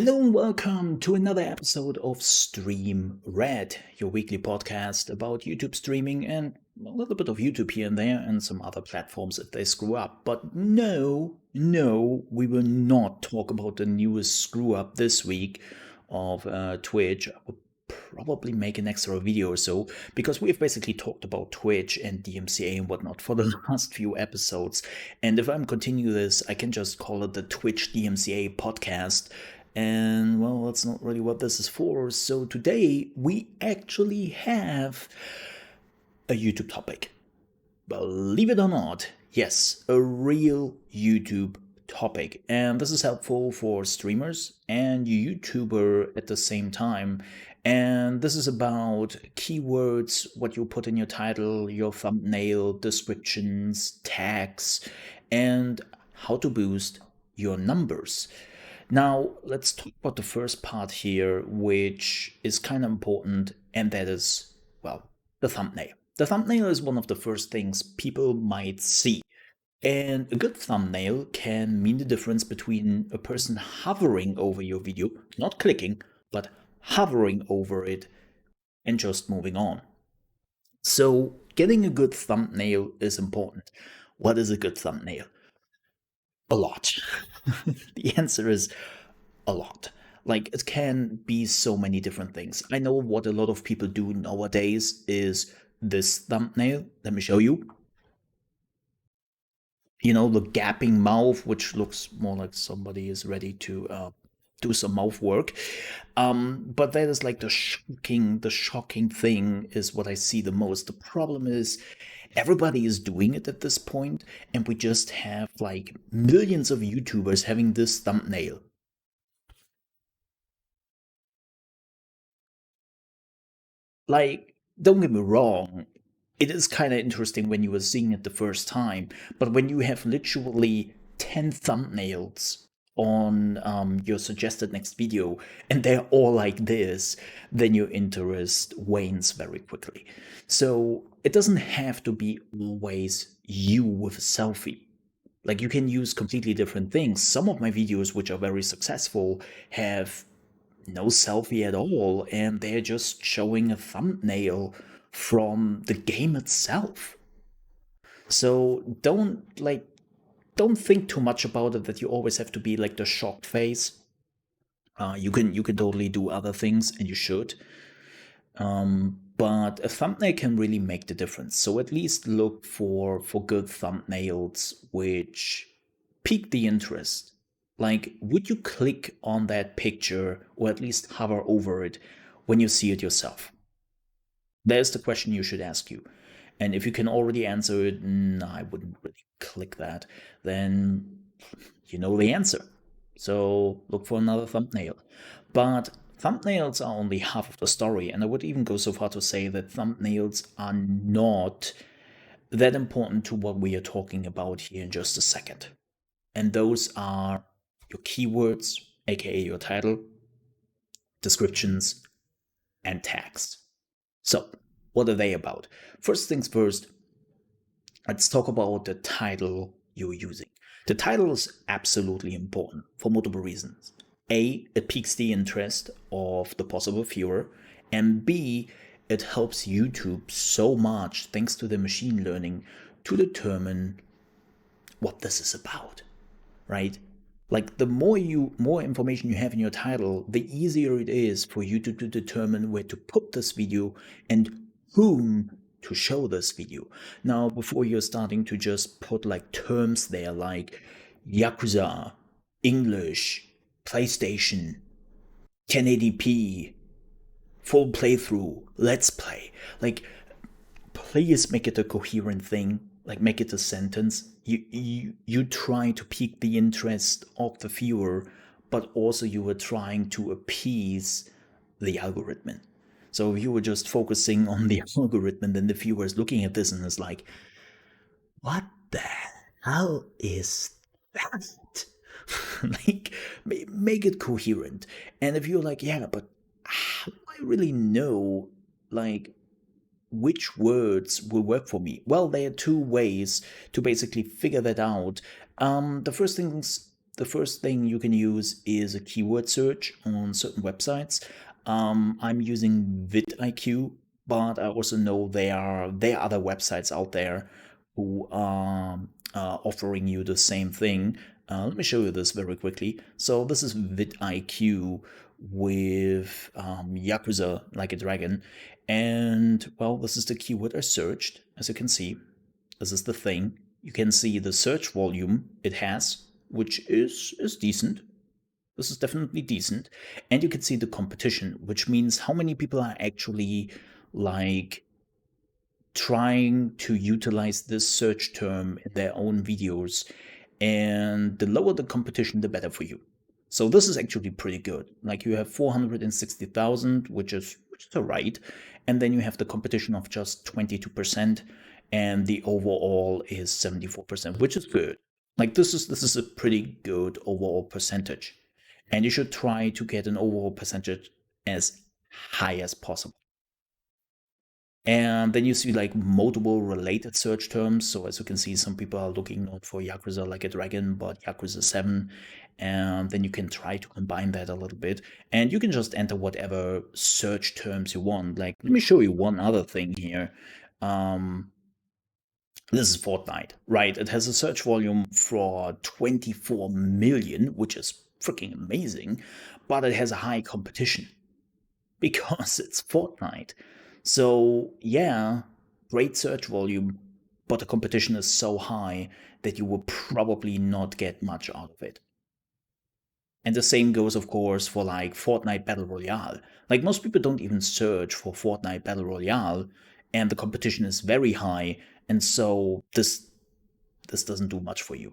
Hello and welcome to another episode of Stream Red, your weekly podcast about YouTube streaming and a little bit of YouTube here and there and some other platforms if they screw up. But no, we will not talk about the newest screw up this week of Twitch. I will probably make an extra video or so because we've basically talked about Twitch and DMCA and whatnot for the last few episodes. And if I'm continuing this, I can just call it the Twitch DMCA podcast. And well, that's not really what this is for. So today we actually have a YouTube topic. Believe it or not, yes, a real YouTube topic. And this is helpful for streamers and YouTuber at the same time. And this is about keywords, what you put in your title, your thumbnail, descriptions, tags, and how to boost your numbers. Now, let's talk about the first part here, which is kind of important, and that is, well, the thumbnail. The thumbnail is one of the first things people might see. And a good thumbnail can mean the difference between a person hovering over your video, not clicking, but hovering over it and just moving on. So, getting a good thumbnail is important. What is a good thumbnail? A lot. The answer is a lot. Like, it can be so many different things. I know what a lot of people do nowadays is this thumbnail. Let me show you. You know, the gapping mouth, which looks more like somebody is ready to do some mouth work. But that is like the shocking thing is what I see the most. The problem is everybody is doing it at this point, and we just have like millions of YouTubers having this thumbnail. Like, don't get me wrong, it is kind of interesting when you were seeing it the first time, but when you have literally 10 thumbnails on your suggested next video and they're all like this, then your interest wanes very quickly. So it doesn't have to be always you with a selfie. Like, you can use completely different things. Some of my videos, which are very successful, have no selfie at all, and they're just showing a thumbnail from the game itself. So don't think too much about it that you always have to be like the shocked face. You can totally do other things, and you should. But a thumbnail can really make the difference. So at least look for good thumbnails which pique the interest. Like, would you click on that picture or at least hover over it when you see it yourself? There's the question you should ask you. And if you can already answer it, I wouldn't really click that, then you know the answer. So look for another thumbnail. But thumbnails are only half of the story, and I would even go so far to say that thumbnails are not that important to what we are talking about here in just a second. And those are your keywords, aka your title, descriptions, and tags. So, what are they about? First things first, let's talk about the title you're using. The title is absolutely important for multiple reasons. A, it piques the interest of the possible viewer, and B, it helps YouTube so much, thanks to the machine learning, to determine what this is about, right? Like, the more information you have in your title, the easier it is for YouTube to determine where to put this video and whom to show this video. Now, before you're starting to just put like terms there like Yakuza, English, PlayStation, 1080p, full playthrough, let's play. Like, please make it a coherent thing. Like, make it a sentence. You try to pique the interest of the viewer, but also you were trying to appease the algorithm. So if you were just focusing on the algorithm, then the viewer is looking at this and is like, what the hell is that? Like, make it coherent. And if you're like, yeah, but how do I really know, like, which words will work for me? Well, there are two ways to basically figure that out. The first thing the first thing you can use is a keyword search on certain websites. I'm using vidIQ, but I also know there are other websites out there who are offering you the same thing. Let me show you this very quickly. So this is vidIQ with Yakuza Like a Dragon. And well, this is the keyword I searched. As you can see, this is the thing. You can see the search volume it has, which is decent. This is definitely decent. And you can see the competition, which means how many people are actually like trying to utilize this search term in their own videos. And the lower the competition, the better for you. So this is actually pretty good. Like you have 460,000, which is all right. And then you have the competition of just 22%, and the overall is 74%, which is good. Like this is a pretty good overall percentage. And you should try to get an overall percentage as high as possible. And then you see like multiple related search terms. So as you can see, some people are looking not for Yakuza Like a Dragon, but Yakuza 7. And then you can try to combine that a little bit. And you can just enter whatever search terms you want. Like, let me show you one other thing here. This is Fortnite, right? It has a search volume for 24 million, which is freaking amazing, but it has a high competition because it's Fortnite. So, yeah, great search volume, but the competition is so high that you will probably not get much out of it. And the same goes, of course, for like Fortnite Battle Royale. Like most people don't even search for Fortnite Battle Royale, and the competition is very high, and so this doesn't do much for you.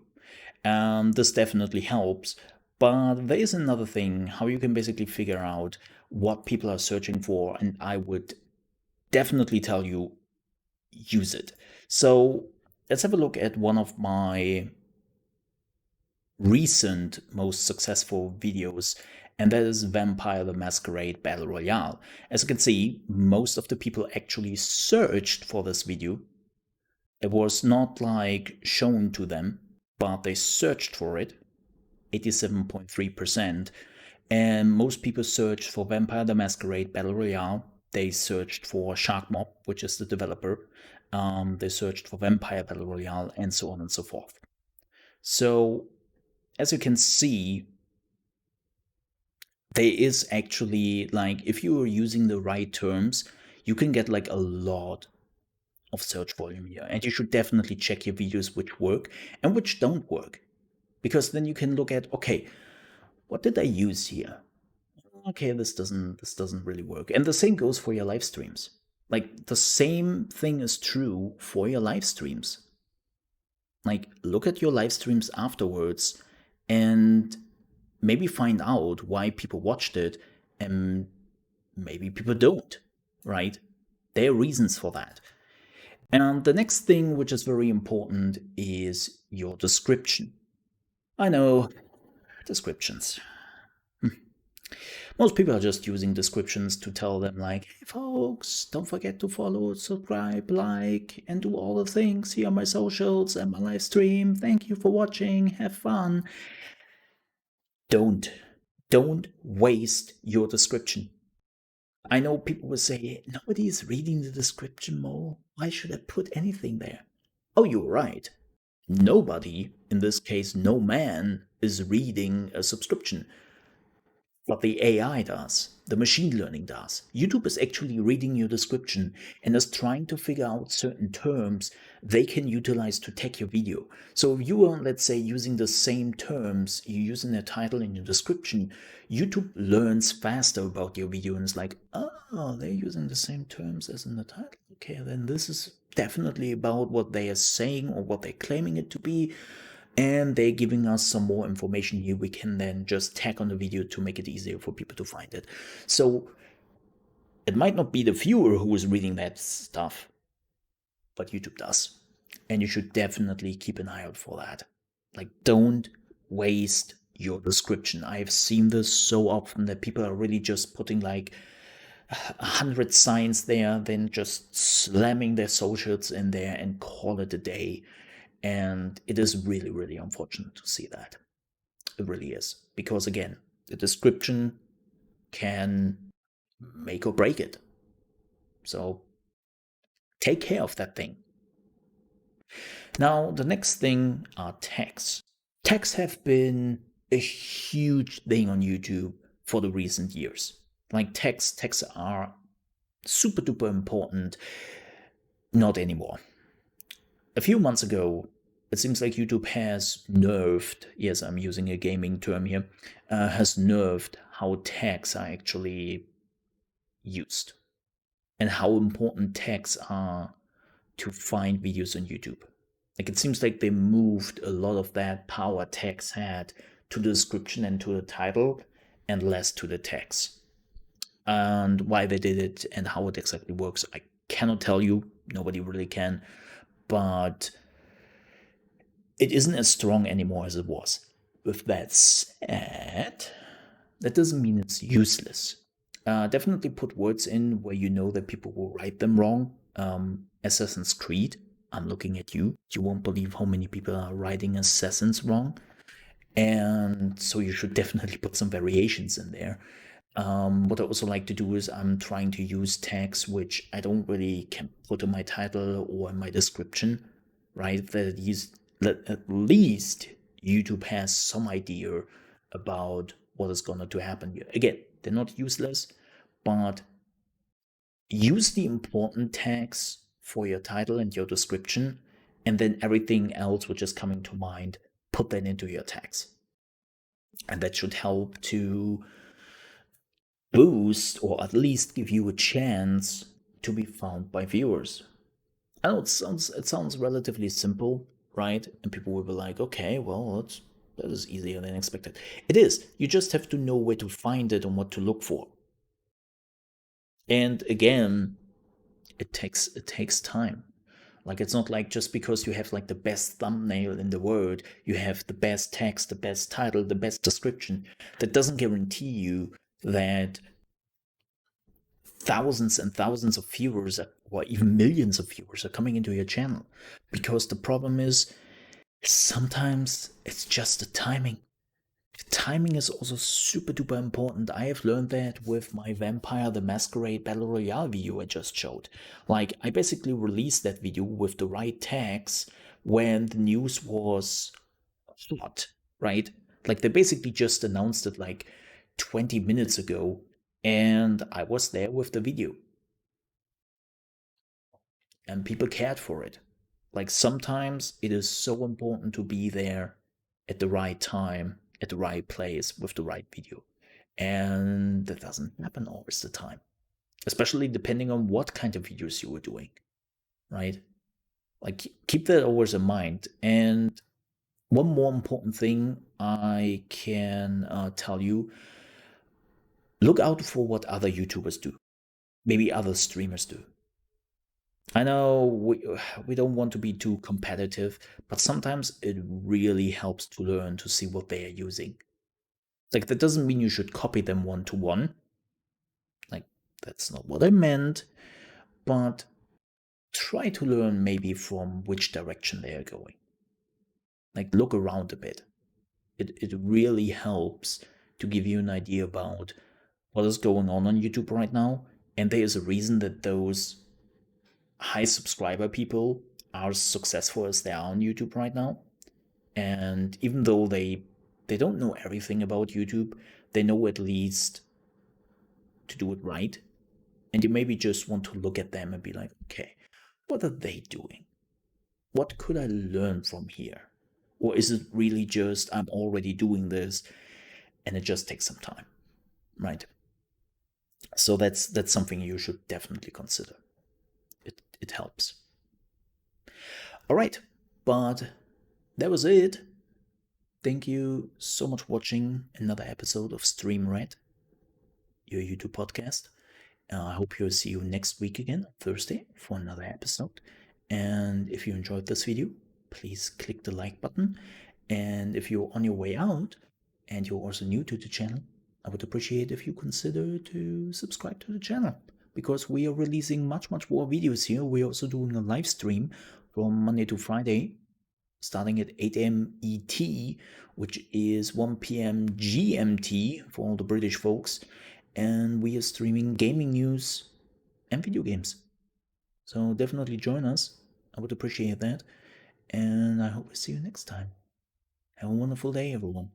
This definitely helps, but there is another thing how you can basically figure out what people are searching for, and I would definitely tell you use it. So let's have a look at one of my recent most successful videos, and that is Vampire the Masquerade Battle Royale. As you can see, most of the people actually searched for this video. It was not like shown to them, but they searched for it, 87.3%. And most people searched for Vampire the Masquerade Battle Royale. They searched for Sharkmob, which is the developer. They searched for Vampire Battle Royale, and so on and so forth. So, as you can see, there is actually, like, if you are using the right terms, you can get like a lot of search volume here. And you should definitely check your videos which work and which don't work. Because then you can look at, okay, what did I use here? Okay, this doesn't really work. And the same goes for your live streams. Like the same thing is true for your live streams. Like look at your live streams afterwards and maybe find out why people watched it and maybe people don't, right? There are reasons for that. And the next thing, which is very important, is your description. I know, descriptions. Most people are just using descriptions to tell them like, hey folks, don't forget to follow, subscribe, like, and do all the things. Here are my socials and my live stream. Thank you for watching. Have fun. Don't waste your description. I know people will say, nobody is reading the description more. Why should I put anything there? Oh, you're right. Nobody, in this case, no man, is reading a subscription. But the AI does, the machine learning does. YouTube is actually reading your description and is trying to figure out certain terms they can utilize to tag your video. So if you are, let's say, using the same terms you use in the title and your description, YouTube learns faster about your video and is like, oh, they're using the same terms as in the title. Okay, then this is definitely about what they are saying or what they're claiming it to be. And they're giving us some more information here we can then just tag on the video to make it easier for people to find it. So it might not be the viewer who is reading that stuff, but YouTube does. And you should definitely keep an eye out for that. Like, don't waste your description. I've seen this so often that people are really just putting like 100 signs there, then just slamming their socials in there and call it a day. And it is really, really unfortunate to see that. It really is. Because again, the description can make or break it. So take care of that thing. Now, the next thing are tags. Tags have been a huge thing on YouTube for the recent years. Like tags are super duper important. Not anymore. A few months ago, it seems like YouTube has nerfed, yes, I'm using a gaming term here, has nerfed how tags are actually used and how important tags are to find videos on YouTube. Like it seems like they moved a lot of that power tags had to the description and to the title and less to the tags. And why they did it and how it exactly works, I cannot tell you. Nobody really can. But it isn't as strong anymore as it was. With that said, that doesn't mean it's useless. Definitely put words in where you know that people will write them wrong. Assassin's Creed, I'm looking at you. You won't believe how many people are writing Assassins wrong. And so you should definitely put some variations in there. What I also like to do is I'm trying to use tags which I don't really can put in my title or in my description, right? That at least YouTube has some idea about what is going to happen here. Again, they're not useless, but use the important tags for your title and your description, and then everything else which is coming to mind, put that into your tags. And that should help to boost or at least give you a chance to be found by viewers. I know it sounds relatively simple, right? And people will be like, okay, well, that is easier than expected. It is. You just have to know where to find it and what to look for. And again, it takes time. Like it's not like just because you have like the best thumbnail in the world, you have the best text, the best title, the best description. That doesn't guarantee you that thousands and thousands of viewers or even millions of viewers are coming into your channel. Because the problem is sometimes it's just the timing. Timing is also super duper important. I have learned that with my Vampire the Masquerade Battle Royale video I just showed. Like, I basically released that video with the right tags when the news was hot, right? Like, they basically just announced it like 20 minutes ago, and I was there with the video. And people cared for it. Like, sometimes it is so important to be there at the right time, at the right place, with the right video. And that doesn't happen always the time. Especially depending on what kind of videos you were doing, right? Like, keep that always in mind. And one more important thing I can tell you, look out for what other YouTubers do. Maybe other streamers do. I know we don't want to be too competitive, but sometimes it really helps to learn to see what they are using. Like, that doesn't mean you should copy them one to one. Like, that's not what I meant. But try to learn maybe from which direction they are going. Like, look around a bit. It really helps to give you an idea about what is going on YouTube right now. And there is a reason that those high subscriber people are as successful as they are on YouTube right now. And even though they don't know everything about YouTube, they know at least to do it right. And you maybe just want to look at them and be like, okay, what are they doing? What could I learn from here? Or is it really just I'm already doing this and it just takes some time, right? So that's something you should definitely consider. It helps. All right, but that was it. Thank you so much for watching another episode of Stream Red, your YouTube podcast. I hope you'll see you next week again, Thursday, for another episode. And if you enjoyed this video, please click the like button. And if you're on your way out and you're also new to the channel, I would appreciate if you consider to subscribe to the channel, because we are releasing much more videos here. We're also doing a live stream from Monday to Friday. starting at 8 a.m. ET, which is 1 p.m. GMT for all the British folks. And we are streaming gaming news and video games. So definitely join us. I would appreciate that. And I hope to see you next time. Have a wonderful day, everyone.